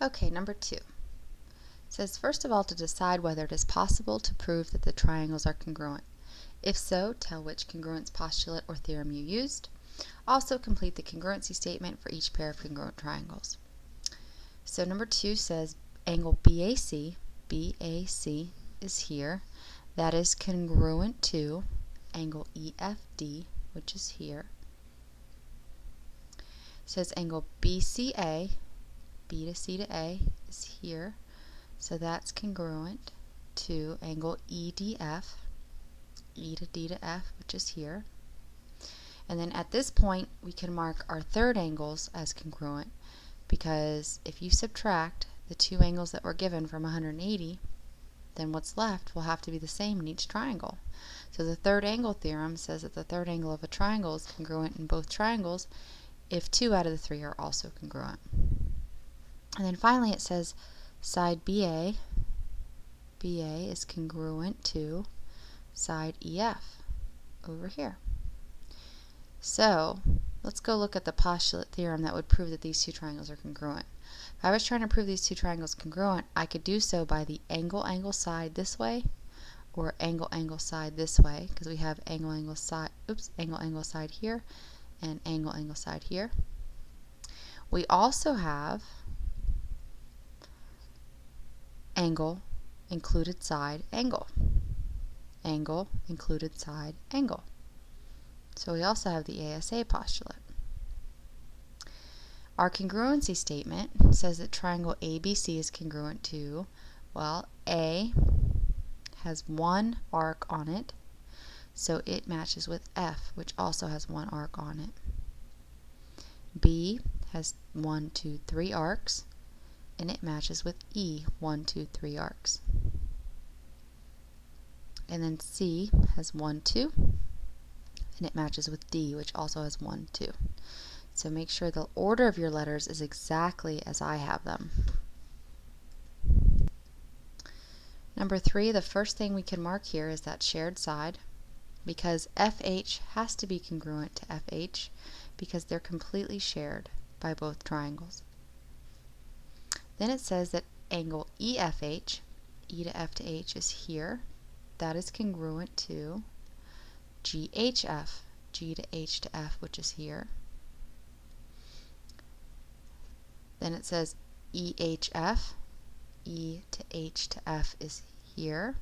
Okay, number 2. It says, first of all, to decide whether it is possible to prove that the triangles are congruent. If so, tell which congruence postulate or theorem you used. Also, complete the congruency statement for each pair of congruent triangles. So number 2 says angle BAC is here. That is congruent to angle EFD, which is here. It says angle BCA, B to C to A, is here. So that's congruent to angle EDF, E to D to F, which is here. And then at this point, we can mark our third angles as congruent, because if you subtract the two angles that were given from 180, then what's left will have to be the same in each triangle. So the third angle theorem says that the third angle of a triangle is congruent in both triangles if 2 out of the 3 are also congruent. And then finally it says side BA is congruent to side EF over here. So let's go look at the postulate theorem that would prove that these two triangles are congruent. If I was trying to prove these two triangles congruent, I could do so by the angle side this way or angle side this way, because we have angle side here and angle side here. We also have angle included side angle. Angle included side angle. So we also have the ASA postulate. Our congruency statement says that triangle ABC is congruent to, well, A has one arc on it, so it matches with F, which also has one arc on it. B has 1, 2, 3 arcs, and it matches with E, 1, 2, 3 arcs. And then C has 1, 2, and it matches with D, which also has 1, 2. So make sure the order of your letters is exactly as I have them. Number 3, the first thing we can mark here is that shared side, because FH has to be congruent to FH because they're completely shared by both triangles. Then it says that angle EFH, E to F to H, is here. That is congruent to GHF, G to H to F, which is here. Then it says EHF, E to H to F is here,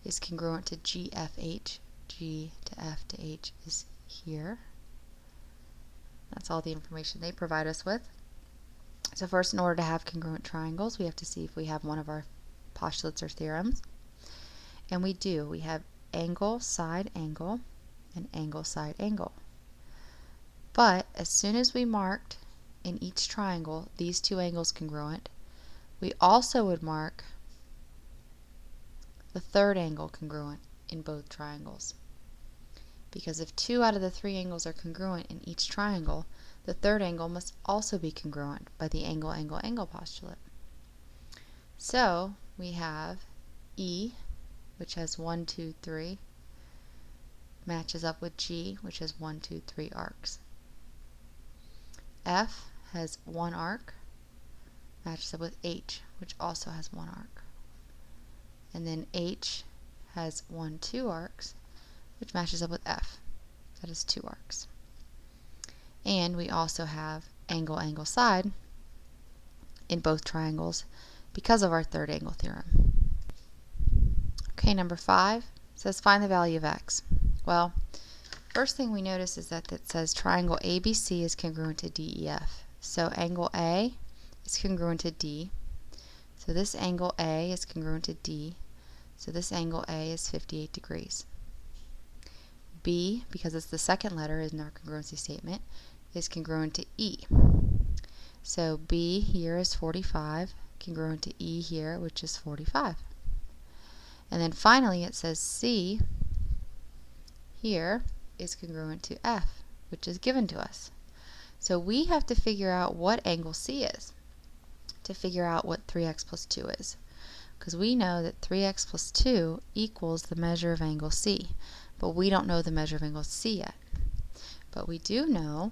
is congruent to GFH, G to F to H is here. That's all the information they provide us with. So first, in order to have congruent triangles, we have to see if we have one of our postulates or theorems. And we do. We have angle side angle and angle side angle. But as soon as we marked in each triangle these two angles congruent, we also would mark the third angle congruent in both triangles. Because if 2 out of the 3 angles are congruent in each triangle, the third angle must also be congruent by the angle postulate. So we have E, which has 1, 2, 3, matches up with G, which has 1, 2, 3 arcs. F has 1 arc, matches up with H, which also has 1 arc. And then H has 1, 2 arcs, which matches up with F. That is 2 arcs. And we also have angle side in both triangles because of our third angle theorem. Okay, number 5 says find the value of x. Well, first thing we notice is that it says triangle ABC is congruent to DEF. So angle A is congruent to D. So this angle A is congruent to D. So this angle A is 58 degrees. B, because it's the second letter in our congruency statement, is congruent to E. So B here is 45, congruent to E here, which is 45. And then finally it says C here is congruent to F, which is given to us. So we have to figure out what angle C is to figure out what 3x plus 2 is. Because we know that 3x plus 2 equals the measure of angle C, but we don't know the measure of angle C yet. But we do know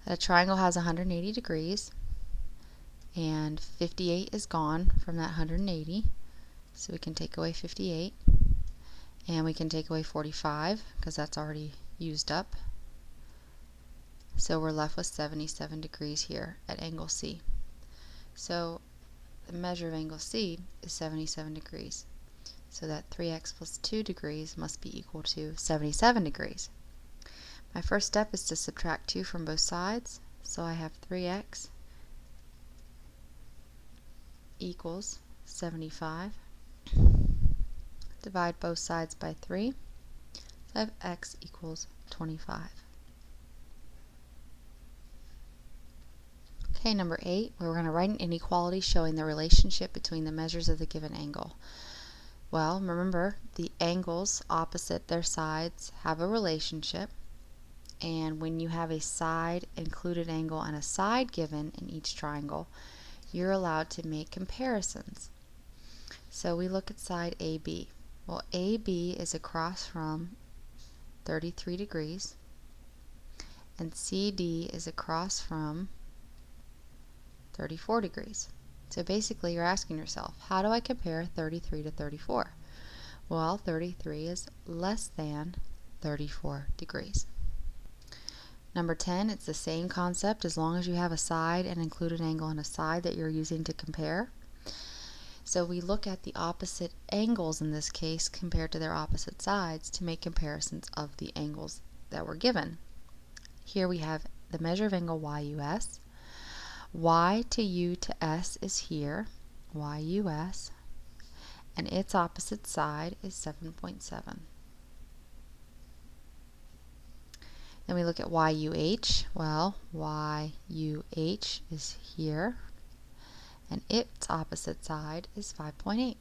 that a triangle has 180 degrees, and 58 is gone from that 180, so we can take away 58, and we can take away 45 because that's already used up. So we're left with 77 degrees here at angle C. So the measure of angle C is 77 degrees. So that 3x plus 2 degrees must be equal to 77 degrees. My first step is to subtract 2 from both sides. So I have 3x equals 75. Divide both sides by 3. So I have x equals 25. Okay, number 8, we're going to write an inequality showing the relationship between the measures of the given angle. Well, remember, the angles opposite their sides have a relationship, and when you have a side included angle and a side given in each triangle, you're allowed to make comparisons. So we look at side AB. Well, AB is across from 33 degrees, and CD is across from 34 degrees. So basically you're asking yourself, how do I compare 33 to 34? Well, 33 is less than 34 degrees. Number 10, it's the same concept as long as you have a side and included angle and a side that you're using to compare. So we look at the opposite angles in this case compared to their opposite sides to make comparisons of the angles that were given. Here we have the measure of angle YUS. Y to U to S is here, YUS, and its opposite side is 7.7. Then we look at YUH. Well, YUH is here, and its opposite side is 5.8.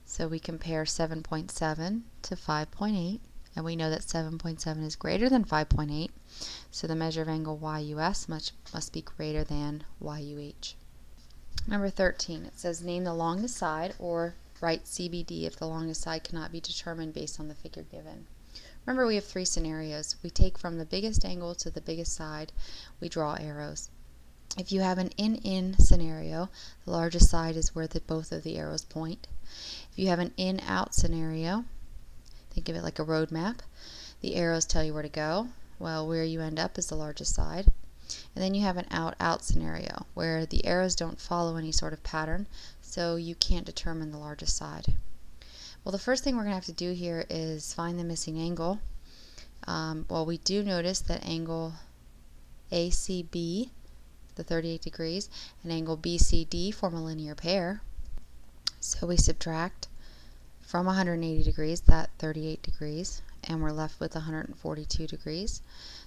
So we compare 7.7 to 5.8, and we know that 7.7 is greater than 5.8, so the measure of angle YUS must be greater than YUH. Number 13, it says name the longest side, or write CBD if the longest side cannot be determined based on the figure given. Remember, we have 3 scenarios. We take from the biggest angle to the biggest side, we draw arrows. If you have an in-in scenario, the largest side is where both of the arrows point. If you have an in-out scenario, think of it like a road map. The arrows tell you where to go. Well, where you end up is the largest side. And then you have an out-out scenario where the arrows don't follow any sort of pattern, so you can't determine the largest side. Well, the first thing we're going to have to do here is find the missing angle. Well, we do notice that angle ACB, the 38 degrees, and angle BCD form a linear pair. So we subtract from 180 degrees that 38 degrees, and we're left with 142 degrees.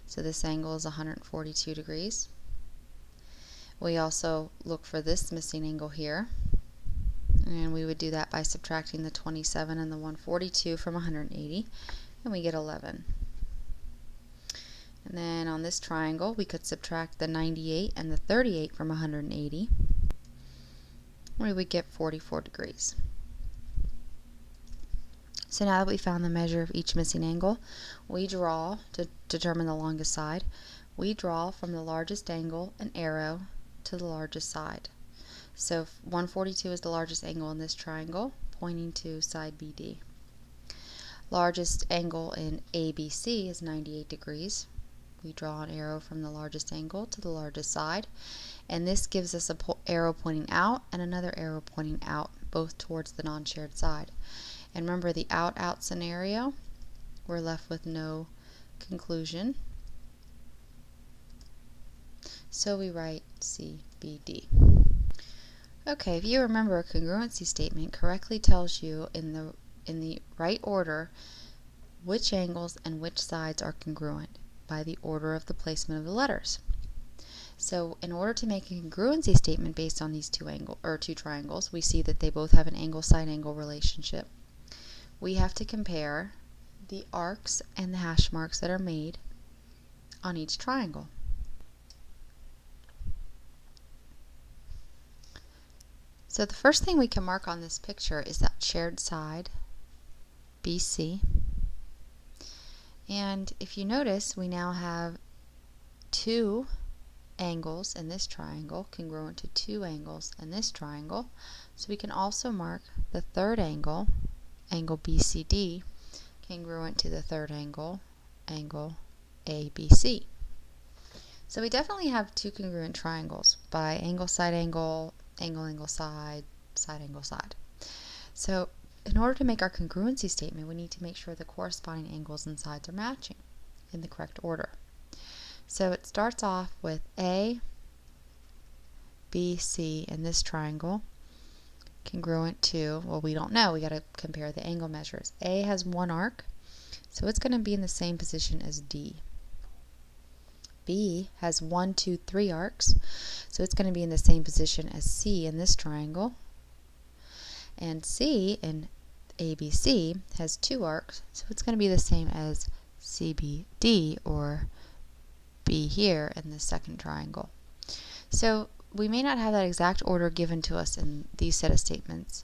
So this angle is 142 degrees. We also look for this missing angle here, and we would do that by subtracting the 27 and the 142 from 180, and we get 11. And then on this triangle, we could subtract the 98 and the 38 from 180. We would get 44 degrees. So now that we found the measure of each missing angle, we draw, to determine the longest side, we draw from the largest angle an arrow to the largest side. So 142 is the largest angle in this triangle, pointing to side BD. Largest angle in ABC is 98 degrees. We draw an arrow from the largest angle to the largest side, and this gives us an arrow pointing out and another arrow pointing out, both towards the non-shared side. And remember, the out-out scenario, we're left with no conclusion, so we write CBD. Okay, if you remember, a congruency statement correctly tells you in the right order which angles and which sides are congruent by the order of the placement of the letters. So in order to make a congruency statement based on these two triangles, we see that they both have an angle-side angle relationship. We have to compare the arcs and the hash marks that are made on each triangle. So the first thing we can mark on this picture is that shared side, BC. And if you notice, we now have 2 angles in this triangle congruent to 2 angles in this triangle. So we can also mark the third angle, angle BCD, congruent to the third angle, angle ABC. So we definitely have 2 congruent triangles by angle, side angle, angle, angle, side, side, angle, side. So in order to make our congruency statement, we need to make sure the corresponding angles and sides are matching in the correct order. So it starts off with A, B, C in this triangle, congruent to, well, we don't know, we got to compare the angle measures. A has 1 arc, so it's going to be in the same position as D. B has 1, 2, 3 arcs, so it's going to be in the same position as C in this triangle. And C in ABC has 2 arcs, so it's going to be the same as CBD, or B here in the second triangle. So we may not have that exact order given to us in these set of statements.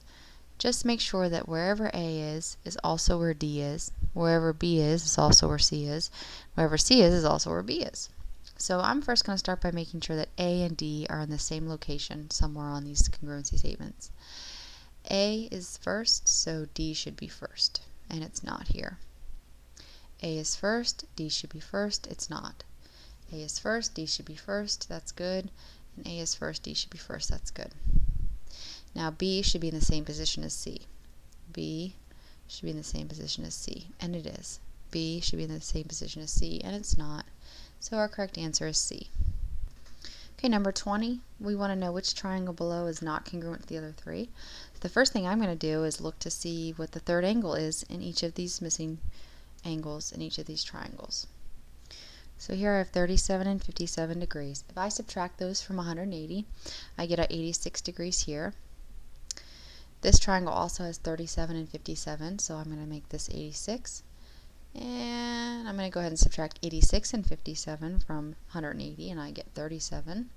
Just make sure that wherever A is also where D is, wherever B is also where C is, wherever C is also where B is. So I'm first going to start by making sure that A and D are in the same location somewhere on these congruency statements. A is first, so D should be first, and it's not here. A is first, D should be first, it's not. A is first, D should be first, that's good. And A is first, D should be first, that's good. Now B should be in the same position as C. B should be in the same position as C, and it is. B should be in the same position as C, and it's not. So our correct answer is C. Okay, number 20, we want to know which triangle below is not congruent to the other 3. The first thing I'm going to do is look to see what the third angle is in each of these missing angles in each of these triangles. So here I have 37 and 57 degrees. If I subtract those from 180, I get 86 degrees here. This triangle also has 37 and 57, so I'm going to make this 86. And I'm going to go ahead and subtract 86 and 57 from 180, and I get 37.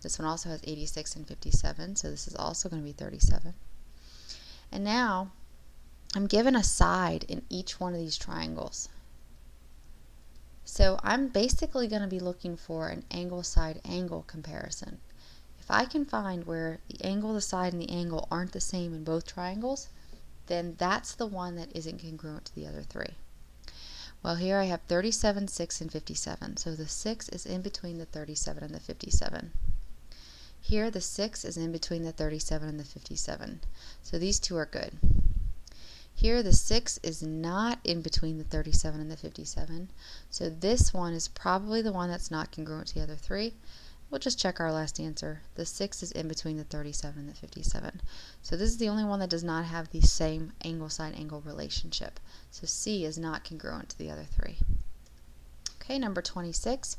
This one also has 86 and 57, so this is also going to be 37. And now I'm given a side in each one of these triangles. So I'm basically going to be looking for an angle-side-angle comparison. If I can find where the angle, the side, and the angle aren't the same in both triangles, then that's the one that isn't congruent to the other 3. Well, here I have 37, 6, and 57. So the 6 is in between the 37 and the 57. Here the 6 is in between the 37 and the 57. So these two are good. Here the 6 is not in between the 37 and the 57. So this one is probably the one that's not congruent to the other 3. We'll just check our last answer. The 6 is in between the 37 and the 57. So this is the only one that does not have the same angle-side-angle relationship. So C is not congruent to the other 3. Okay, number 26.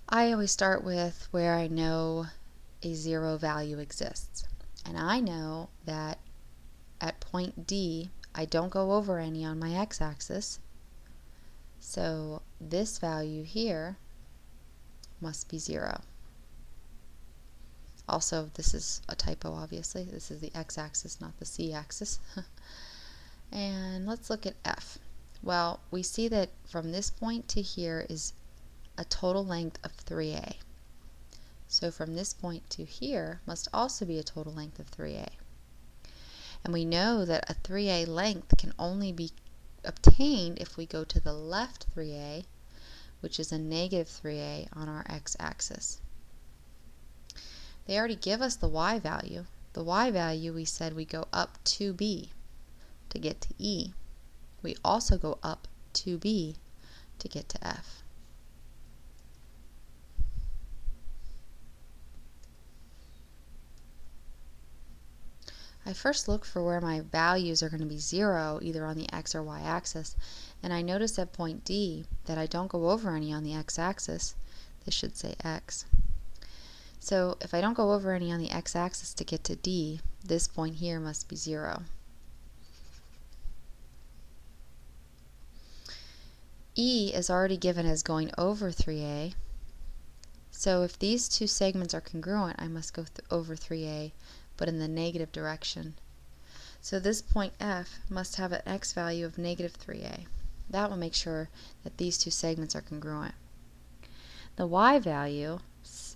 I always start with where I know a 0 value exists. And I know that at point D, I don't go over any on my x-axis. So this value here must be 0. Also, this is a typo, obviously. This is the x-axis, not the c-axis. And let's look at F. Well, we see that from this point to here is a total length of 3a. So from this point to here must also be a total length of 3a. And we know that a 3a length can only be obtained if we go to the left 3a, which is a negative 3a on our x-axis. They already give us the y value. The y value, we said we go up 2b to get to E. We also go up 2b to get to F. I first look for where my values are going to be 0, either on the x or y axis, and I notice at point D that I don't go over any on the x-axis. This should say x. So if I don't go over any on the x-axis to get to D, this point here must be 0. E is already given as going over 3a, so if these two segments are congruent, I must go over 3a, but in the negative direction. So this point F must have an x value of negative 3a. That will make sure that these two segments are congruent. The y value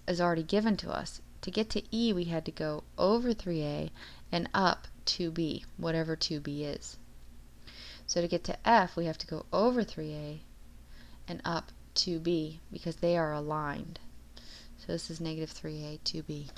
is already given to us. To get to e, we had to go over 3a and up 2b, whatever 2b is. So to get to f, we have to go over 3a and up 2b because they are aligned. So this is negative 3a, 2b.